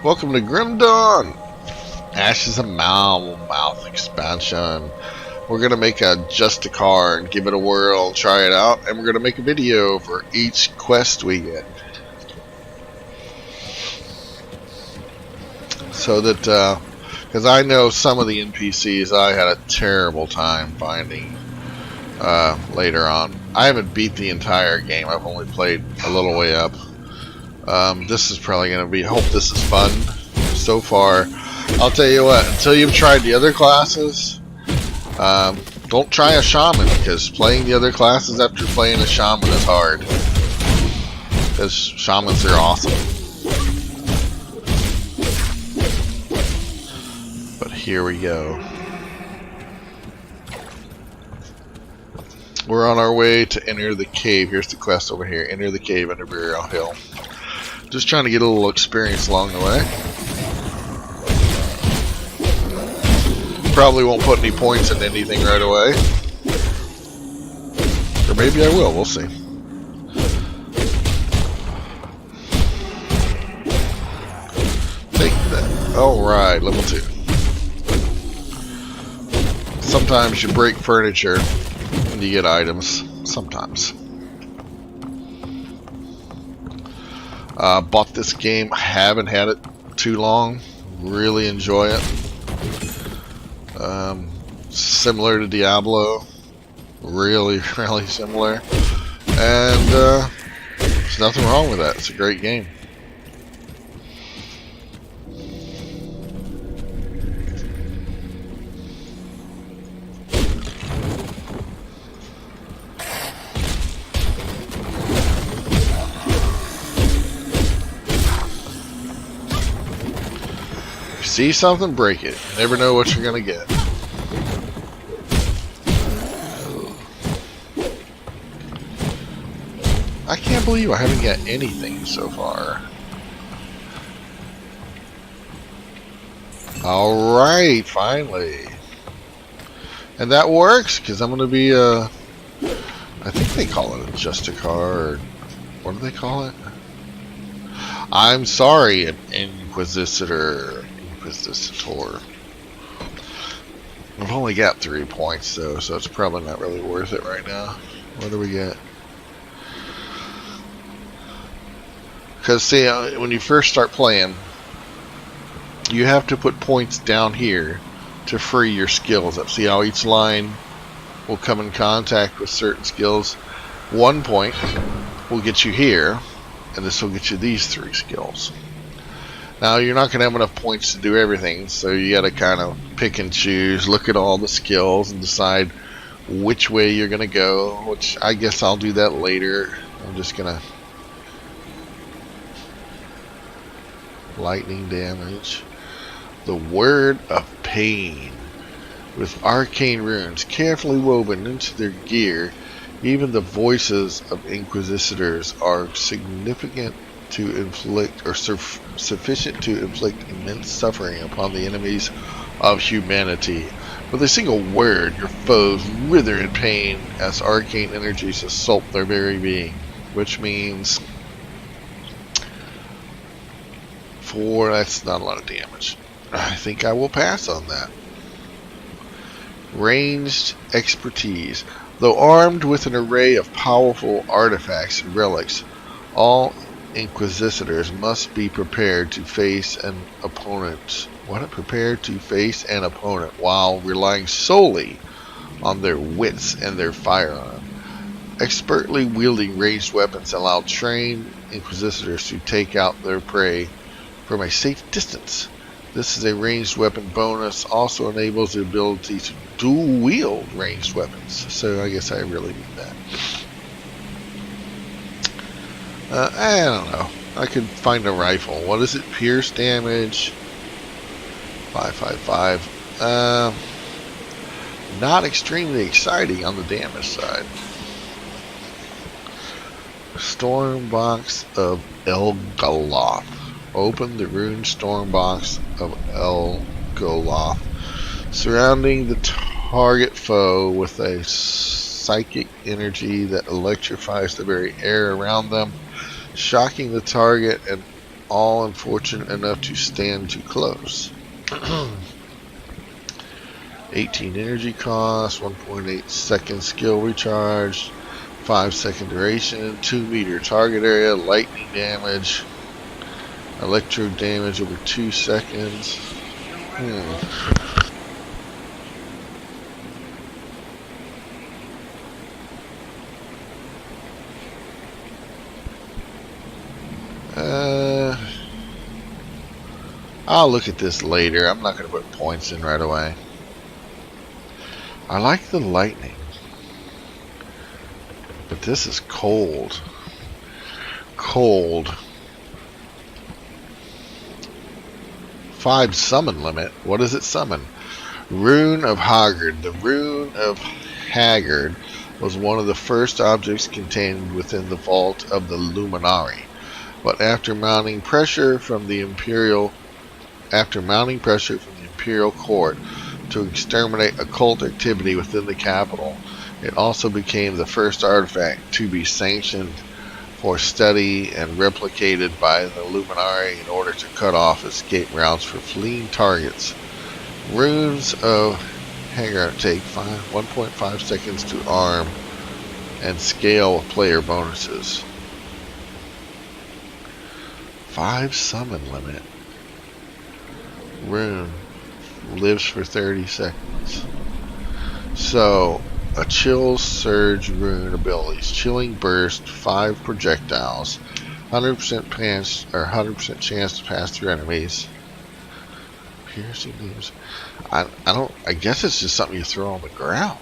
Welcome to Grim Dawn! Ashes of Mouth expansion. We're going to make a just a car and give it a whirl, try it out, and we're going to make a video for each quest we get. So that, because I know some of the NPCs I had a terrible time finding later on. I haven't beat the entire game, I've only played a little way up. This is probably going to be, hope this is fun so far. I'll tell you what, until you've tried the other classes, don't try a shaman, because playing the other classes after playing a shaman is hard. Because shamans are awesome. But here we go. We're on our way to enter the cave. Here's the quest over here. Enter the cave under Burial Hill. Just trying to get a little experience along the way. Probably won't put any points in anything right away. Or maybe I will, we'll see. Take that. Alright, level 2. Sometimes you break furniture and you get items. Sometimes. Bought this game, haven't had it too long. Really enjoy it. Similar to Diablo, really similar, and there's nothing wrong with that. It's a great game. If you see something, break it. You never know what you're gonna get. I can't believe I haven't got anything so far. Alright, finally. And that works, because I'm going to be I think they call it a just a car, or what do they call it? I'm sorry, an Inquisitor. I've only got 3 points, though, so it's probably not really worth it right now. What do we get? Because, see, when you first start playing, you have to put points down here to free your skills up. See how each line will come in contact with certain skills? 1 point will get you here, and this will get you these 3 skills. Now, you're not going to have enough points to do everything, so you got to kind of pick and choose, look at all the skills, and decide which way you're going to go, which I guess I'll do that later. I'm just going to... lightning damage. The Word of Pain. With arcane runes carefully woven into their gear, even the voices of Inquisitors are significant to inflict, or sufficient to inflict immense suffering upon the enemies of humanity. With a single word, your foes writher in pain as arcane energies assault their very being. Which means... that's not a lot of damage. I think I will pass on that. Ranged expertise. Though armed with an array of powerful artifacts and relics, all Inquisitors must be prepared to face an opponent. Prepared to face an opponent while relying solely on their wits and their firearm. Expertly wielding ranged weapons allow trained Inquisitors to take out their prey from a safe distance. This is a ranged weapon bonus. Also enables the ability to dual wield ranged weapons. So I guess I really need that. I don't know. I could find a rifle. What is it? Pierce damage. 555. Not extremely exciting on the damage side. Storm box of Elgaloth. Open the rune storm box of Elgaloth, surrounding the target foe with a psychic energy that electrifies the very air around them, shocking the target and all unfortunate enough to stand too close. 18 energy cost, 1.8 second skill recharge, 5-second duration, 2-meter target area, lightning damage, electro damage over 2 seconds. I'll look at this later. I'm not going to put points in right away. I like the lightning, but this is cold. Cold. 5 summon limit. What does it summon? Rune of Haggard. The Rune of Haggard was one of the first objects contained within the vault of the Luminari. But after mounting pressure from the Imperial Court to exterminate occult activity within the capital, it also became the first artifact to be sanctioned for study and replicated by the Luminari in order to cut off escape routes for fleeing targets. Runes of Haggard take 1.5 seconds to arm and scale with player bonuses. 5 summon limit. Rune lives for 30 seconds. So, a chill surge rune abilities. Chilling burst, 5 projectiles, 100% chance to pass through enemies. Piercing beams. I guess it's just something you throw on the ground.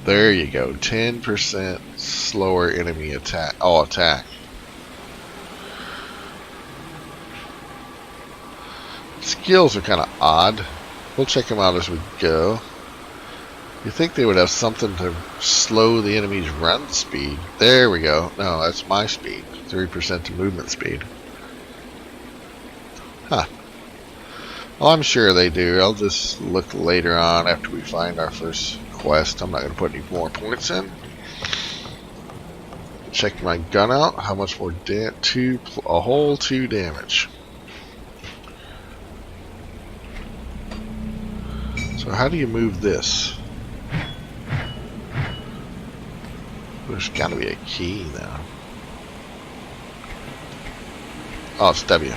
There you go. 10% slower enemy attack. Attack. Skills are kind of odd. We'll check them out as we go. You think they would have something to slow the enemy's run speed. There we go. No, that's my speed. 3% to movement speed. Huh. Well, I'm sure they do. I'll just look later on after we find our first quest. I'm not going to put any more points in. Check my gun out. How much more damage? A whole 2 damage. So how do you move this? There's got to be a key now. Oh, it's W.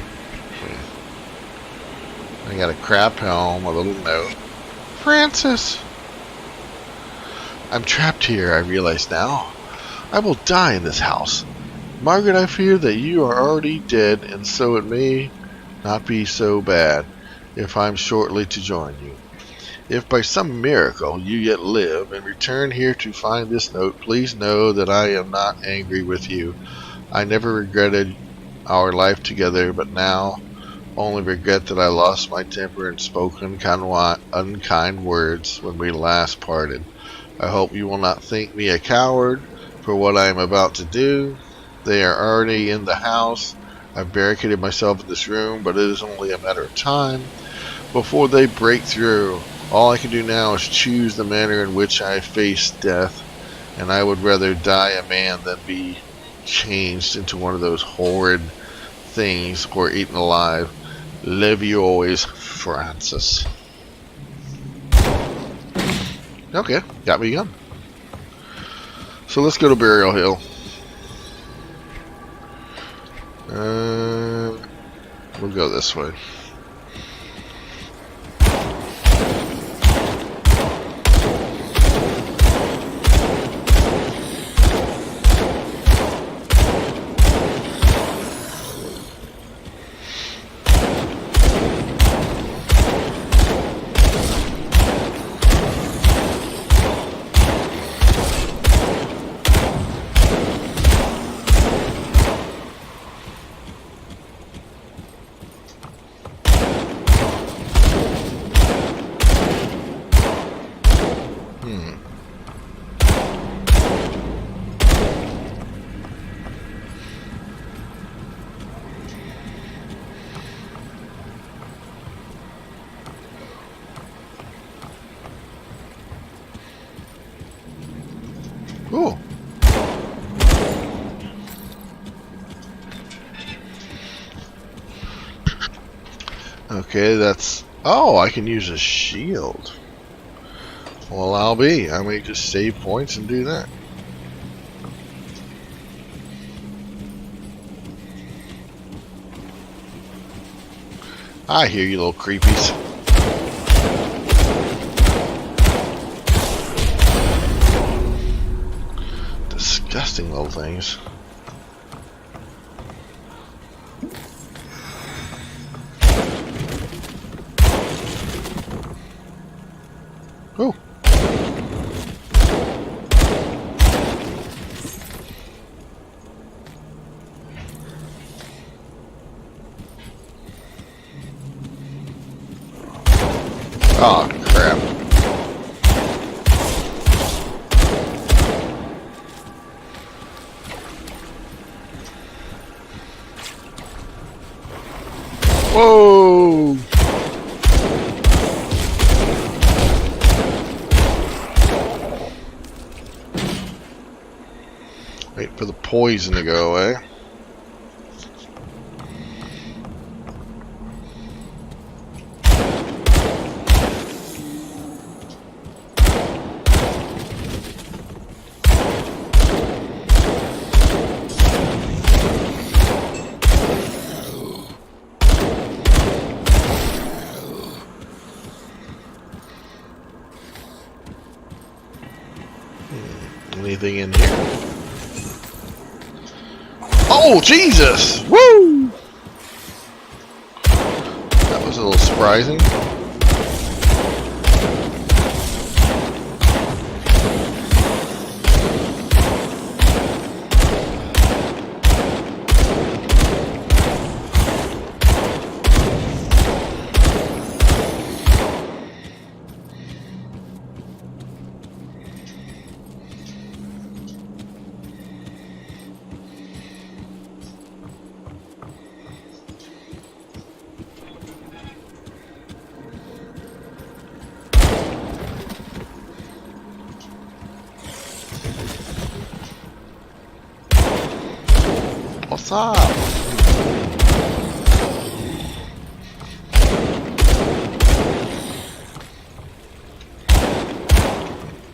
I got a crap helm, a little note. Francis! I'm trapped here, I realize now. I will die in this house. Margaret, I fear that you are already dead, and so it may not be so bad if I'm shortly to join you. If by some miracle you yet live and return here to find this note, please know that I am not angry with you. I never regretted our life together, but now only regret that I lost my temper and spoke unkind words when we last parted. I hope you will not think me a coward for what I am about to do. They are already in the house. I've barricaded myself in this room, but it is only a matter of time before they break through. All I can do now is choose the manner in which I face death, and I would rather die a man than be changed into one of those horrid things or eaten alive. Live you always, Francis. Okay, got me a gun. So let's go to Burial Hill. We'll go this way. Cool. Okay, that's... Oh, I can use a shield. Well, I may just save points and do that. I hear you, little creepies. Disgusting little things. Oh. Oh, crap. Whoa! Wait for the poison to go away. Anything in here? Oh, Jesus! Woo! That was a little surprising. What's up?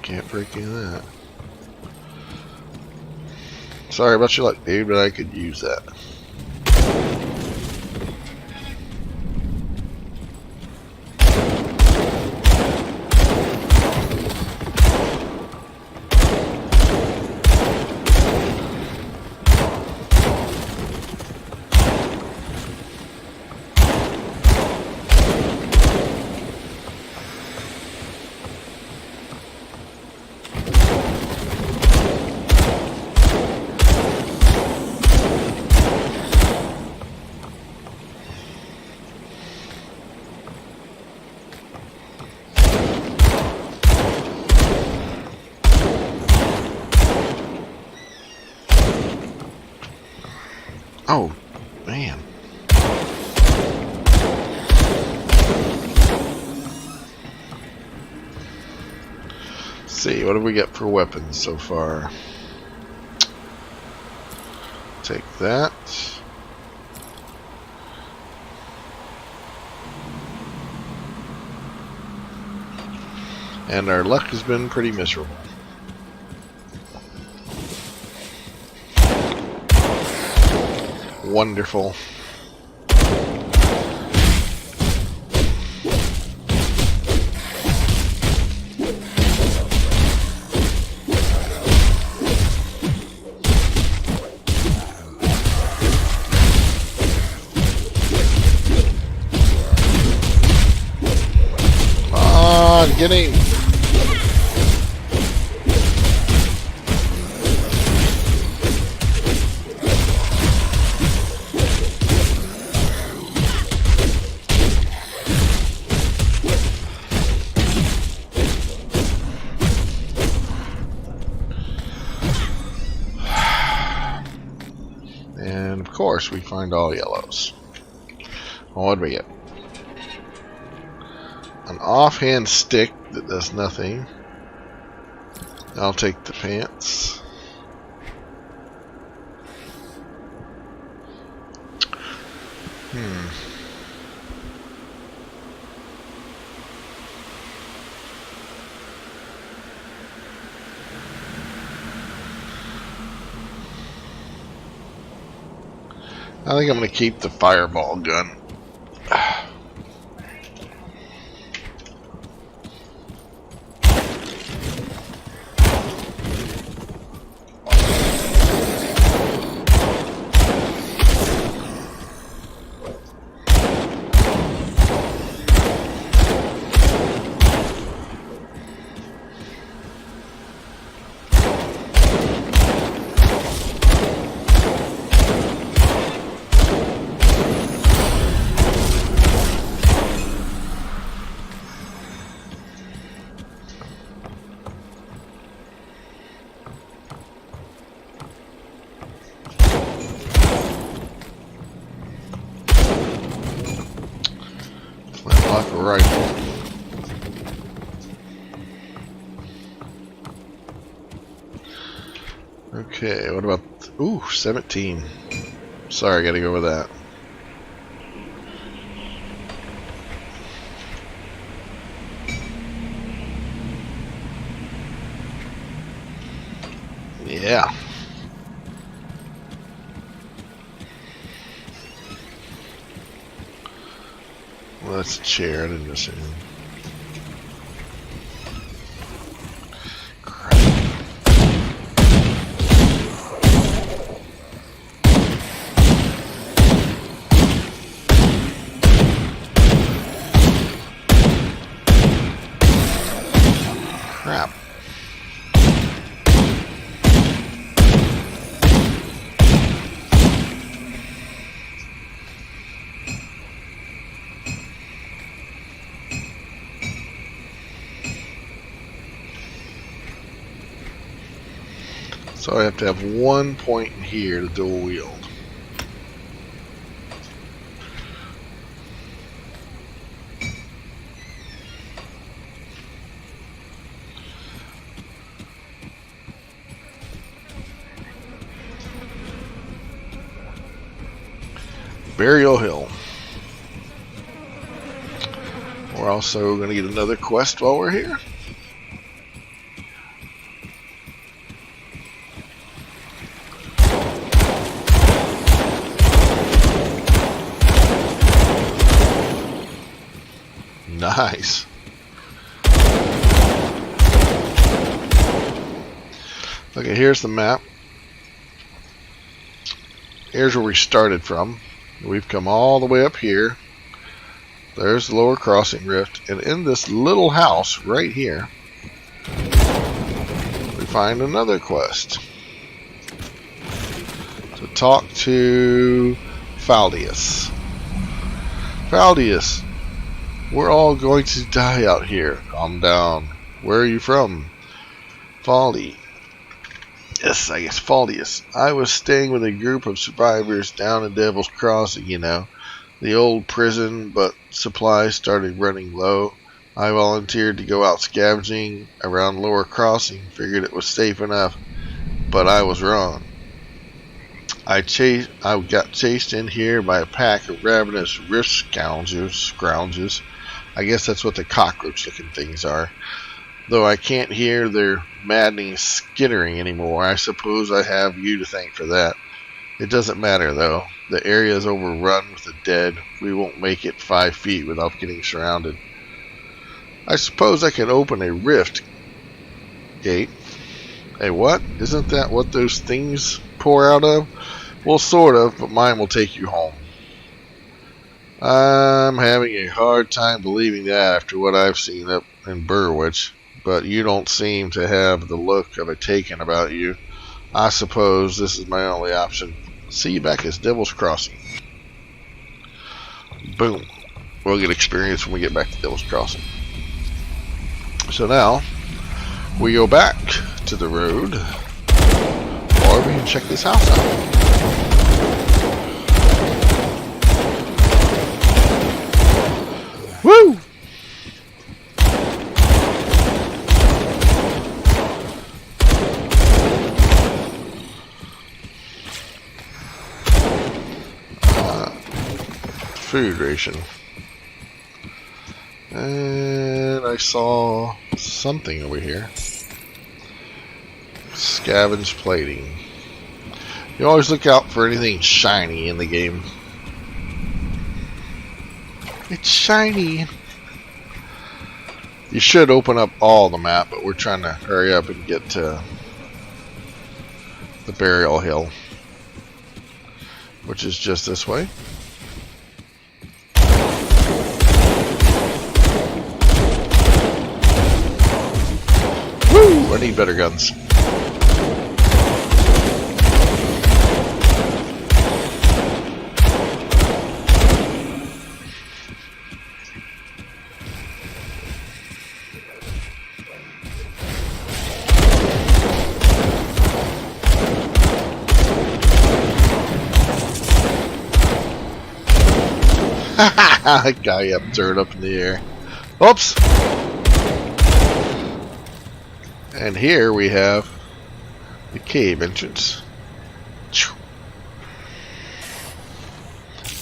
Can't break any of that. Sorry about your luck, dude, but I could use that. Oh, man. Let's see, what do we get for weapons so far? Take that. And our luck has been pretty miserable. Wonderful. Come on, get him. And of course we find all yellows. Well, what do we get? An offhand stick that does nothing. I'll take the pants. I think I'm going to keep the fireball gun. Like a rifle. Okay, what about... Ooh, 17. Sorry, I gotta go with that. Yeah. Well, that's a chair. I didn't miss anything. Crap. Crap. So I have to have 1 point in here to dual wield. Burial Hill. We're also going to get another quest while we're here. Nice. Okay, here's the map. Here's where we started from. We've come all the way up here. There's the lower crossing rift. And in this little house right here, we find another quest. To talk to Falds. Falds, we're all going to die out here. Calm down. Where are you from? Faldy. Yes, I guess Faldius. I was staying with a group of survivors down in Devil's Crossing, you know. The old prison, but supplies started running low. I volunteered to go out scavenging around Lower Crossing. Figured it was safe enough, but I was wrong. I got chased in here by a pack of ravenous rift scroungers. I guess that's what the cockroach-looking things are. Though I can't hear their maddening skittering anymore, I suppose I have you to thank for that. It doesn't matter, though. The area is overrun with the dead. We won't make it 5 feet without getting surrounded. I suppose I can open a rift gate. A what? Isn't that what those things pour out of? Well, sort of, but mine will take you home. I'm having a hard time believing that after what I've seen up in Burwich. But you don't seem to have the look of a taken about you. I suppose this is my only option. See you back at Devil's Crossing. Boom. We'll get experience when we get back to Devil's Crossing. So now, we go back to the road. Or we can check this house out. Woo! Food ration. And I saw something over here. Scavenge plating. You always look out for anything shiny in the game. It's shiny. You should open up all the map, but we're trying to hurry up and get to the burial hill, which is just this way. Woo! I need better guns. That guy up, threw it up in the air. Oops! And here we have the cave entrance.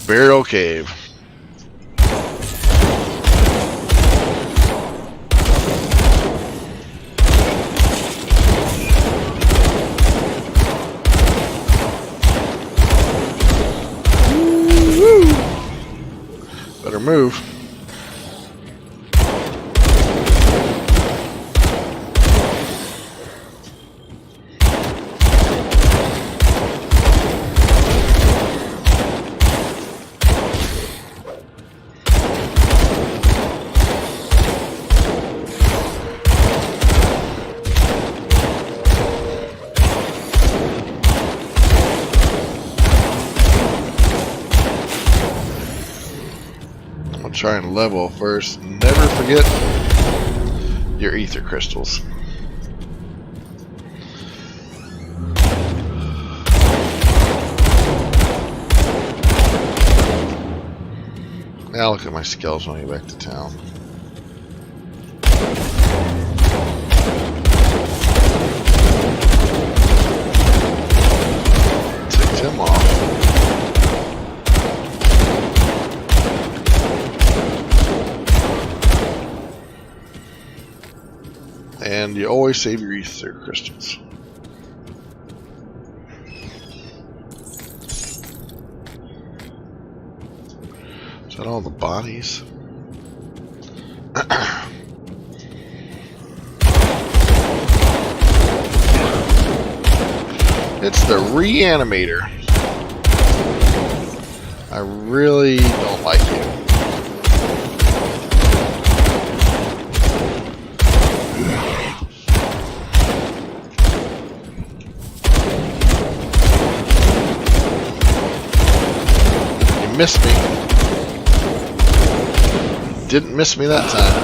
Burial cave. Better move. Try and level first. Never forget your ether crystals. Now look at my skills when I get back to town. Take him off. And you always save your ether crystals. Is that all the bodies? It's the reanimator. I really don't like you. Missed me. Didn't miss me that time.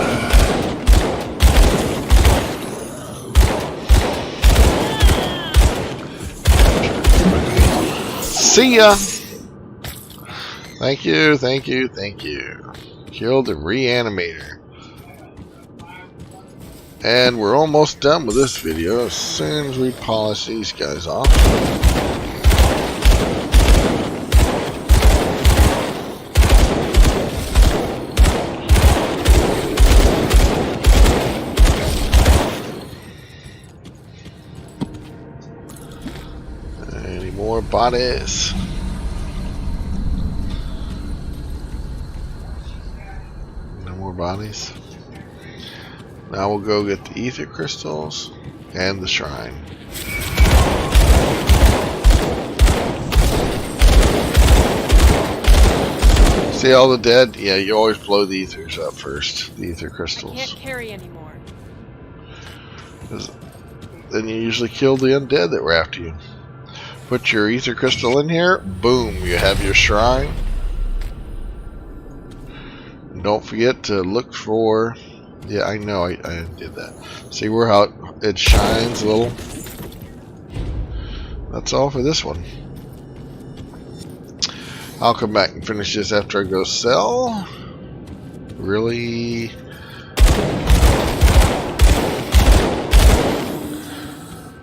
See ya. Thank you, thank you, thank you. Killed the reanimator. And we're almost done with this video as soon as we polish these guys off. More bodies. No more bodies. Now we'll go get the ether crystals and the shrine. See all the dead? Yeah, you always blow the ethers up first. The ether crystals. I can't carry anymore. Then you usually kill the undead that were after you. Put your ether crystal in here, boom, you have your shrine. And don't forget to look for, yeah, I know I did that. See where how it shines a little? That's all for this one. I'll come back and finish this after I go sell. Really?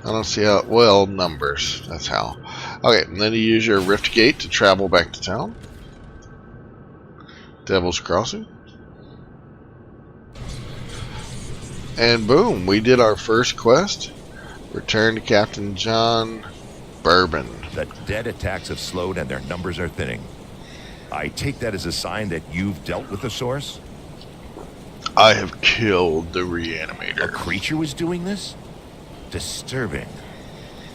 I don't see how, well, numbers, that's how. Okay, and then you use your Rift Gate to travel back to town. Devil's Crossing. And boom, we did our first quest. Return to Captain John Bourbon. The dead attacks have slowed and their numbers are thinning. I take that as a sign that you've dealt with the source? I have killed the A reanimator. creature was doing this? Disturbing.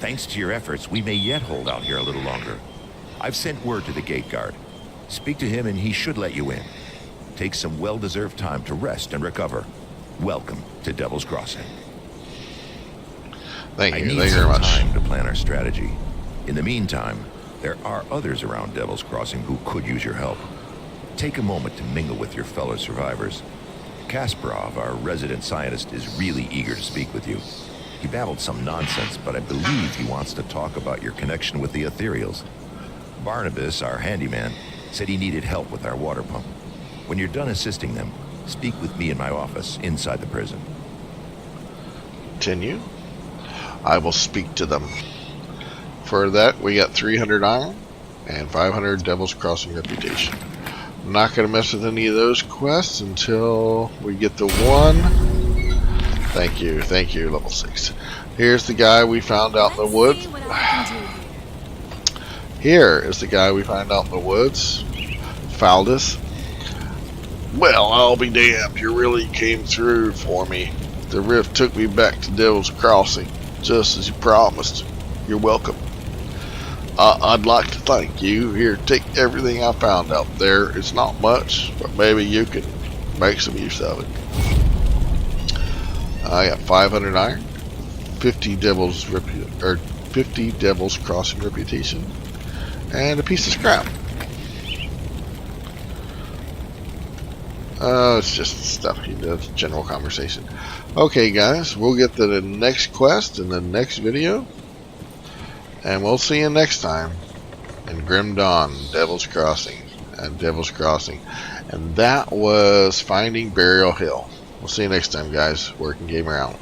Thanks to your efforts, we may yet hold out here a little longer. I've sent word to the gate guard. Speak to him and he should let you in. Take some well-deserved time to rest and recover. Welcome to Devil's Crossing. Thank I you. need Thank you very some much. time to plan our strategy. In the meantime, there are others around Devil's Crossing who could use your help. Take a moment to mingle with your fellow survivors. Kasparov, our resident scientist, is really eager to speak with you. He babbled some nonsense, but I believe he wants to talk about your connection with the ethereals. Barnabas, our handyman, said he needed help with our water pump. When you're done assisting them, speak with me in my office inside the prison. Continue. I will speak to them. For that, we got 300 iron and 500 Devil's Crossing reputation. I'm not going to mess with any of those quests until we get the one. Thank you, level 6. Here's the guy we found out in the woods. Here is the guy we found out in the woods. Falds. Well, I'll be damned. You really came through for me. The rift took me back to Devil's Crossing, just as you promised. You're welcome. I'd like to thank you. Here, take everything I found out there. It's not much, but maybe you can make some use of it. I got 500 iron, 50 Devil's Crossing reputation, and a piece of scrap. It's just stuff he does, general conversation. Okay, guys, we'll get to the next quest in the next video. And we'll see you next time in Grim Dawn, Devil's Crossing. And that was Finding Burial Hill. We'll see you next time, guys. Working Gamer out.